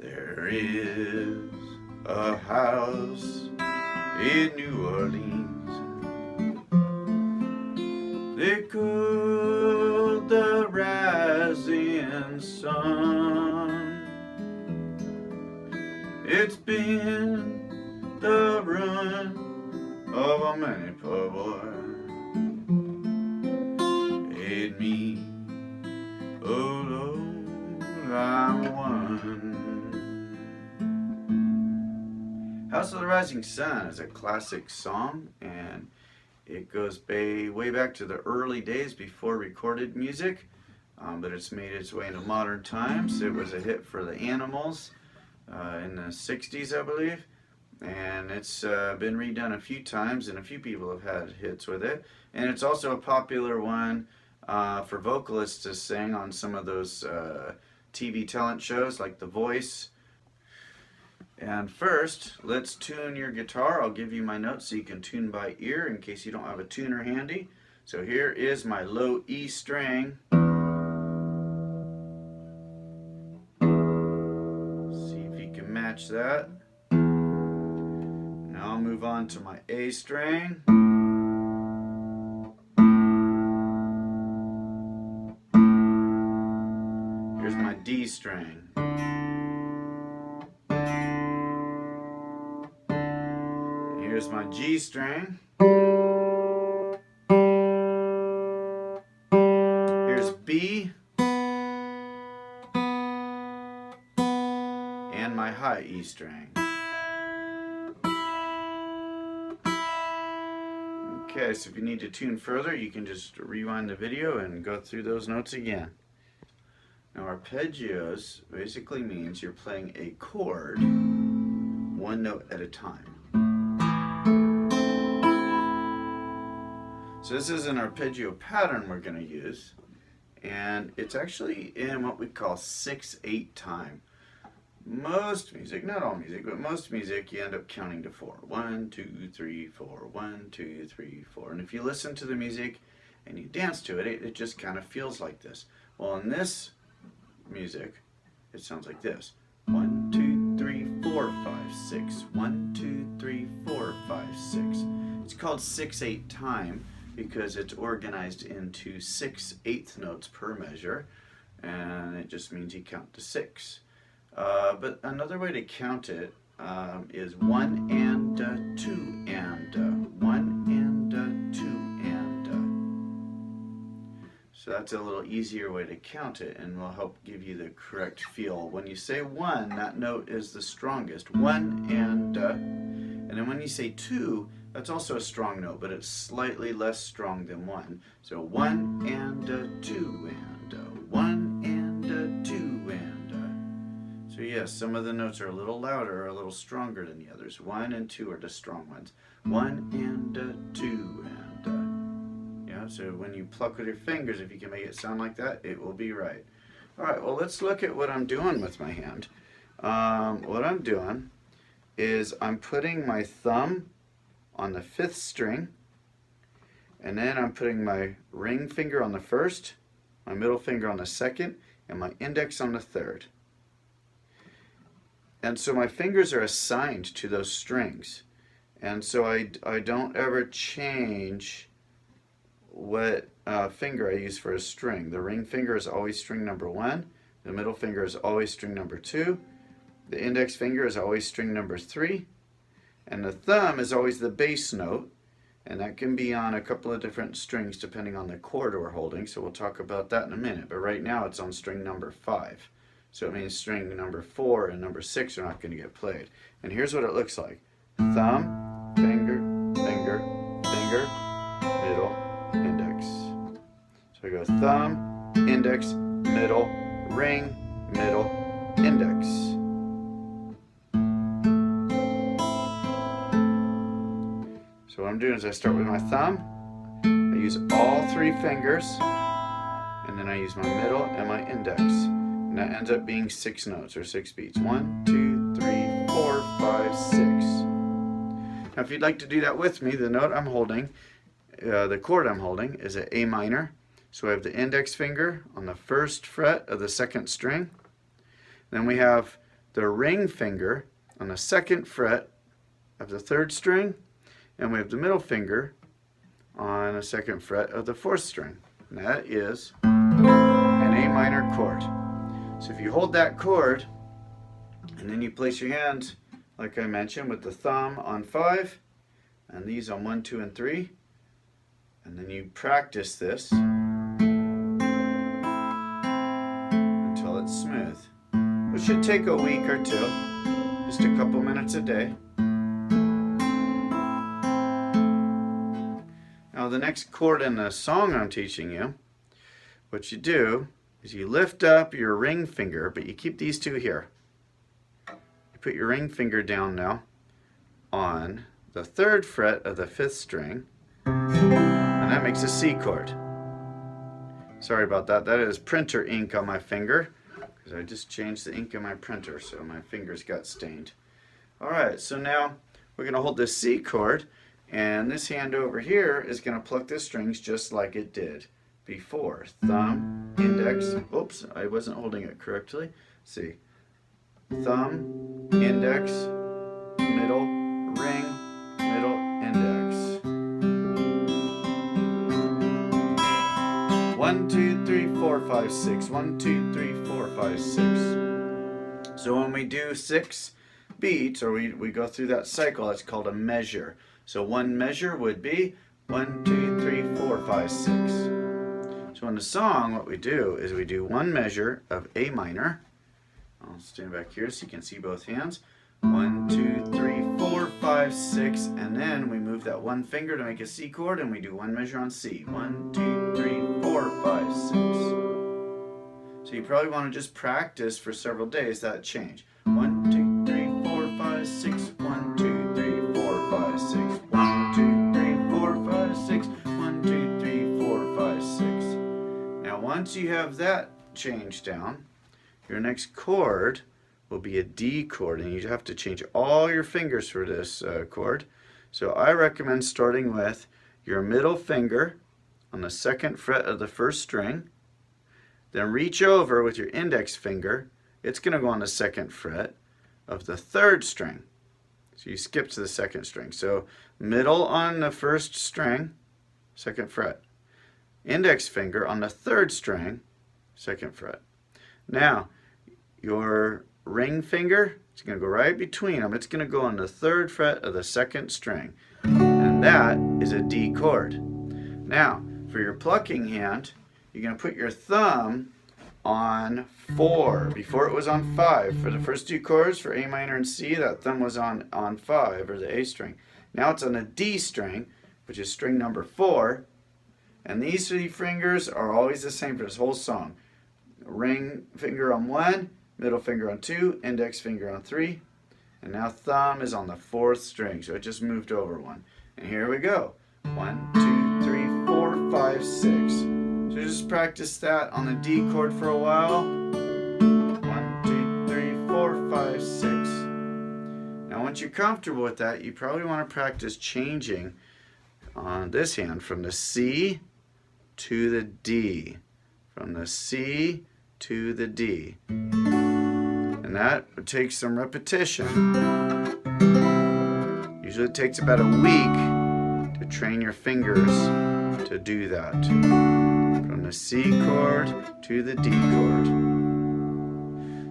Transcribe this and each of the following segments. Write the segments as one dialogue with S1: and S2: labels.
S1: There is a house in New Orleans. They call the rising sun. It's been the ruin of a many poor boy. Aid me, oh Lord, I'm one. House of the Rising Sun is a classic song, and it goes way back to the early days before recorded music, but it's made its way into modern times. It was a hit for the Animals in the 60s, I believe, and it's been redone a few times, and a few people have had hits with it. And it's also a popular one for vocalists to sing on some of those TV talent shows like The Voice. And first, let's tune your guitar. I'll give you my notes so you can tune by ear in case you don't have a tuner handy. So here is my low E string. See if you can match that. Now I'll move on to my A string. Here's my D string. Here's my G string. Here's B. And my high E string. Okay, so if you need to tune further, you can just rewind the video and go through those notes again. Now, arpeggios basically means you're playing a chord one note at a time. So this is an arpeggio pattern we're going to use, and it's actually in what we call 6/8 time. Most music, not all music, but most music, you end up counting to 4. 1, 2, 3, 4, 1, 2, 3, 4. And if you listen to the music and you dance to it, it just kind of feels like this. Well, in this music, it sounds like this. 1, 2, 3, 4, 5, 6. 1, 2, 3, 4, 5, 6. It's called 6/8 time because it's organized into 6/8 notes per measure, and it just means you count to 6. But another way to count it is 1 and 2 and 1 and 2 and. So that's a little easier way to count it, and will help give you the correct feel. When you say 1, that note is the strongest. 1 and then when you say 2, that's also a strong note, but it's slightly less strong than 1. So 1 and 2 and 1 and 2 and. So yes, some of the notes are a little louder or a little stronger than the others. 1 and 2 are the strong ones. 1 and 2 and. Yeah, so when you pluck with your fingers, if you can make it sound like that, it will be right. All right, well, let's look at what I'm doing with my hand. What I'm doing is I'm putting my thumb on the 5th string, and then I'm putting my ring finger on the 1st, my middle finger on the 2nd, and my index on the 3rd. And so my fingers are assigned to those strings, and so I don't ever change what finger I use for a string. The ring finger is always string number 1, the middle finger is always string number 2, the index finger is always string number 3, and the thumb is always the bass note, and that can be on a couple of different strings depending on the chord we're holding, so we'll talk about that in a minute. But right now it's on string number 5. So it means string number 4 and number 6 are not going to get played. And here's what it looks like. Thumb, finger, finger, finger, middle, index. So I go thumb, index, middle, ring, middle, index. So what I'm doing is I start with my thumb, I use all 3 fingers, and then I use my middle and my index. And that ends up being 6 notes or 6 beats. 1, 2, 3, 4, 5, 6. Now if you'd like to do that with me, the note I'm holding, the chord I'm holding is an A minor. So I have the index finger on the 1st fret of the 2nd string. Then we have the ring finger on the 2nd fret of the 3rd string, and we have the middle finger on the 2nd fret of the 4th string. And that is an A minor chord. So if you hold that chord, and then you place your hands, like I mentioned, with the thumb on 5, and these on 1, 2, and 3, and then you practice this until it's smooth. It should take a week or two, just a couple minutes a day. Now the next chord in the song I'm teaching you, what you do is you lift up your ring finger, but you keep these two here. You put your ring finger down now on the 3rd fret of the 5th string, and that makes a C chord. Sorry about that. That is printer ink on my finger, because I just changed the ink in my printer, so my fingers got stained. Alright, so now we're going to hold this C chord, and this hand over here is going to pluck the strings just like it did before. Thumb, index, oops, I wasn't holding it correctly. Let's see. Thumb, index, middle, ring, middle, index. 1, 2, 3, 4, 5, 6. 1, 2, 3, 4, 5, 6. So when we do 6 beats, or we go through that cycle, it's called a measure. So one measure would be 1, 2, 3, 4, 5, 6. So in the song, what we do is we do one measure of A minor. I'll stand back here so you can see both hands. 1, 2, 3, 4, 5, 6, and then we move that one finger to make a C chord, and we do one measure on C. 1, 2, 3, 4, 5, 6. So you probably want to just practice for several days that change. 1, 2, 3, 4, 5, 6. 1, 2, 3, 4, 5, 6. 1, 2, 3, 4, 5, 6. 1, 2, 3, 4, 5, 6. Now once you have that change down, your next chord will be a D chord, and you have to change all your fingers for this chord. So I recommend starting with your middle finger on the 2nd fret of the 1st string, then reach over with your index finger. It's going to go on the 2nd fret of the 3rd string. So you skip to the 2nd string. So middle on the 1st string, 2nd fret. Index finger on the 3rd string, 2nd fret. Now, your ring finger, it's going to go right between them. It's going to go on the 3rd fret of the 2nd string. And that is a D chord. Now, for your plucking hand, you're going to put your thumb on 4. Before it was on 5. For the first two chords, for A minor and C, that thumb was on 5, or the A string. Now it's on a D string, which is string number 4. And these 3 fingers are always the same for this whole song. Ring finger on 1, middle finger on 2, index finger on 3, and now thumb is on the 4th string, so it just moved over 1. And here we go. 1, 2, 3, 4, 5, 6. So just practice that on the D chord for a while. 1, 2, 3, 4, 5, 6. Now once you're comfortable with that, you probably want to practice changing on this hand from the C to the D. From the C to the D. And that would take some repetition. Usually it takes about a week to train your fingers to do that. From the C chord to the D chord.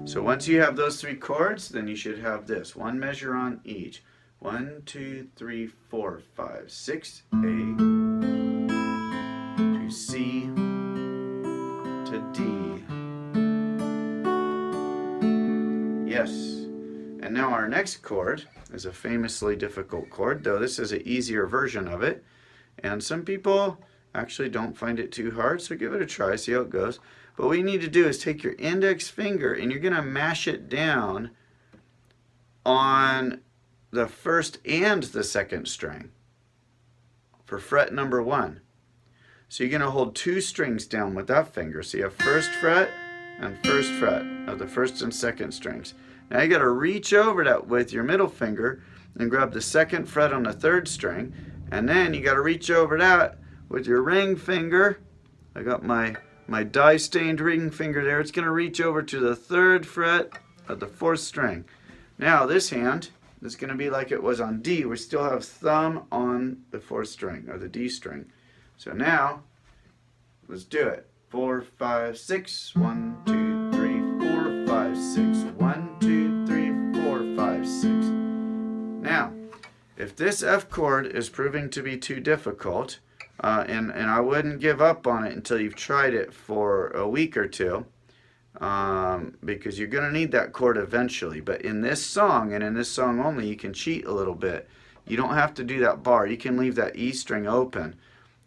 S1: So once you have those 3 chords, then you should have this. One measure on each. 1, 2, 3, 4, 5, 6, A to C to D. Yes. And now our next chord is a famously difficult chord, though this is an easier version of it. And some people actually don't find it too hard, so give it a try, see how it goes. But what you need to do is take your index finger and you're going to mash it down on the 1st and the 2nd string for fret number 1. So you're going to hold 2 strings down with that finger. So you have 1st fret and 1st fret of the 1st and 2nd strings. Now you got to reach over that with your middle finger and grab the 2nd fret on the 3rd string, and then you got to reach over that with your ring finger. I got my dye stained ring finger there. It's going to reach over to the 3rd fret of the 4th string. Now this hand is going to be like it was on D. We still have thumb on the 4th string, or the D string. So now, let's do it. 4, 5, 6. 1, 2, 3, 4, 5, 6. 1, 2, 3, 4, 5, 6. Now, if this F chord is proving to be too difficult, and I wouldn't give up on it until you've tried it for a week or two, because you're going to need that chord eventually. But in this song, and in this song only, you can cheat a little bit. You don't have to do that bar. You can leave that E string open.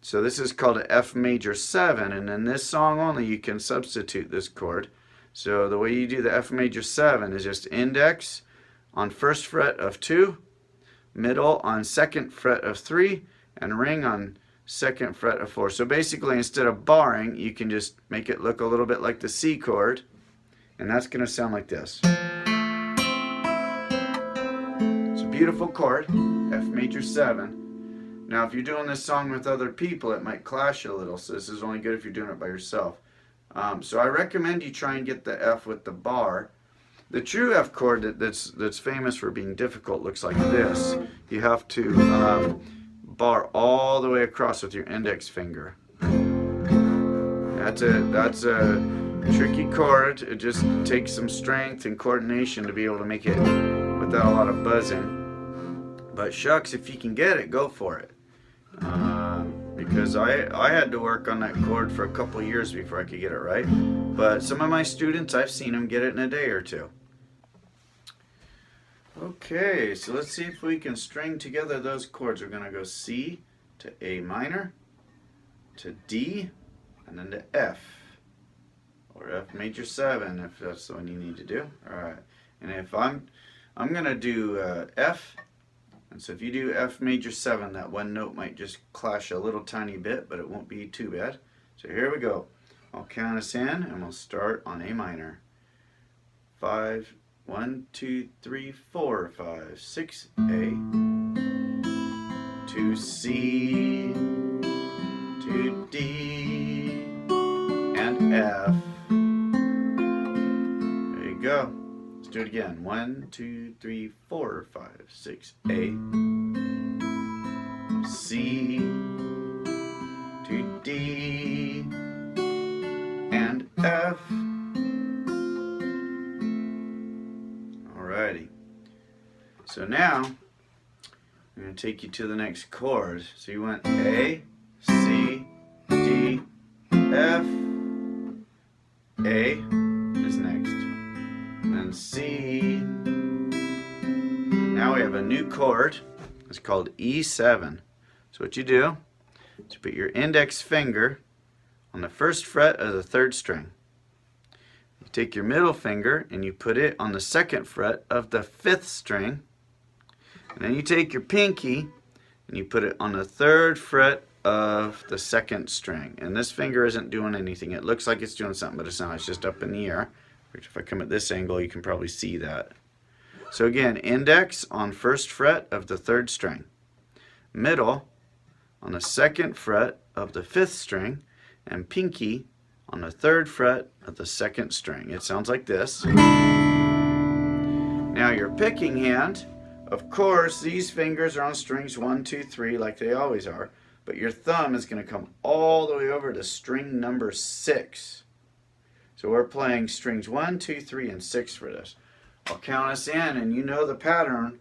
S1: So this is called an F major 7, and in this song only you can substitute this chord. So the way you do the F major 7 is just index on 1st fret of 2, middle on 2nd fret of 3, and ring on 2nd fret of 4. So basically, instead of barring, you can just make it look a little bit like the C chord, and that's going to sound like this. It's a beautiful chord, F major 7. Now, if you're doing this song with other people, it might clash a little, so this is only good if you're doing it by yourself. So I recommend you try and get the F with the bar. The true F chord that's famous for being difficult looks like this. You have to bar all the way across with your index finger. That's a tricky chord. It just takes some strength and coordination to be able to make it without a lot of buzzing. But shucks, if you can get it, go for it. Because I had to work on that chord for a couple years before I could get it right. But some of my students, I've seen them get it in a day or two. Okay, so let's see if we can string together those chords. We're going to go C to A minor, to D, and then to F. Or F major 7 if that's the one you need to do. Alright, and if I'm going to do F. And so if you do F major 7, that one note might just clash a little tiny bit, but it won't be too bad. So here we go. I'll count us in, and we'll start on A minor. 5, 1, 2, 3, 4, 5, 6, A. To C, to D, and F. There you go. Let's do it again. 1, 2, 3, 4, 5, 6, A, C, to D, and F. Alrighty. So now I'm going to take you to the next chord. So you went A, C, D, F. A is next. And then C. Now we have a new chord. It's called E7. So what you do is you put your index finger on the 1st fret of the 3rd string. You take your middle finger and you put it on the 2nd fret of the 5th string. And then you take your pinky and you put it on the 3rd fret of the 2nd string. And this finger isn't doing anything. It looks like it's doing something, but it's not. It's just up in the air. Which if I come at this angle, you can probably see that. So again, index on 1st fret of the 3rd string. Middle on the 2nd fret of the 5th string. And pinky on the 3rd fret of the 2nd string. It sounds like this. Now your picking hand, of course, these fingers are on strings 1, 2, 3 like they always are. But your thumb is going to come all the way over to string number 6. So we're playing strings 1, 2, 3, and 6 for this. I'll count us in, and you know the pattern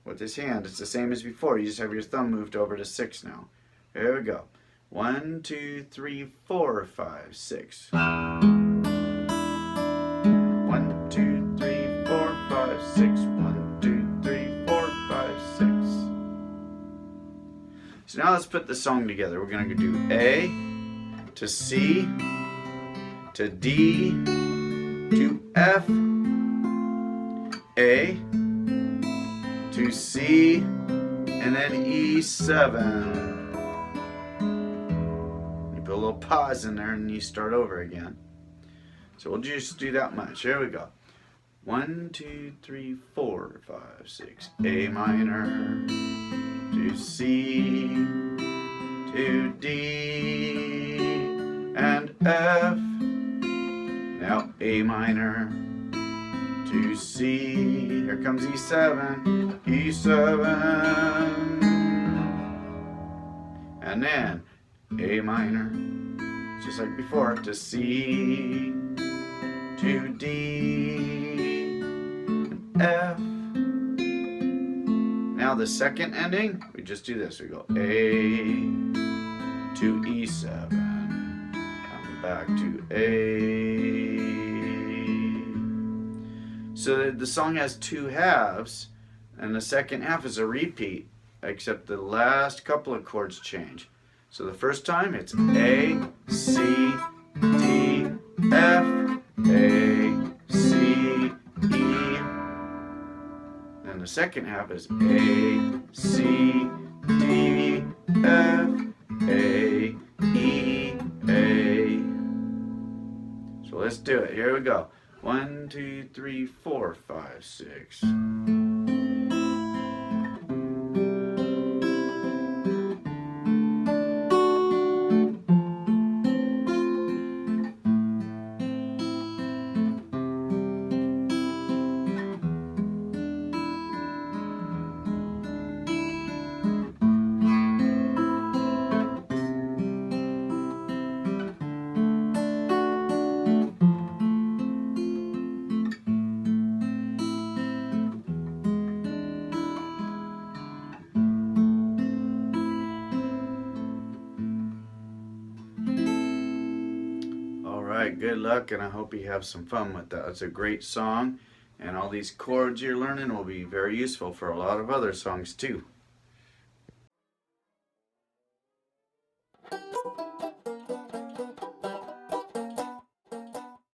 S1: with this hand. It's the same as before. You just have your thumb moved over to 6 now. Here we go. 1, 2, 3, 4, 5, 6. 1, 2, 3, 4, 5, 6. 1, 2, 3, 4, 5, 6. So now let's put the song together. We're going to do A to C to D to F, A to C, and then E7. You put a little pause in there and you start over again. So we'll just do that much. Here we go. 1, 2, 3, 4, 5, 6. A minor to C to D and F. Now A minor to C. Here comes E7, E7. And then A minor, just like before, to C, to D, and F. Now the second ending, we just do this. We go A to E7, and back to A. So the song has two halves, and the second half is a repeat, except the last couple of chords change. So the first time it's A, C, D, F, A, C, E. Then the second half is A, C, D, F, A, E, A. So let's do it. Here we go. 1, 2, 3, 4, 5, 6. Good luck, and I hope you have some fun with that. It's a great song, and all these chords you're learning will be very useful for a lot of other songs too.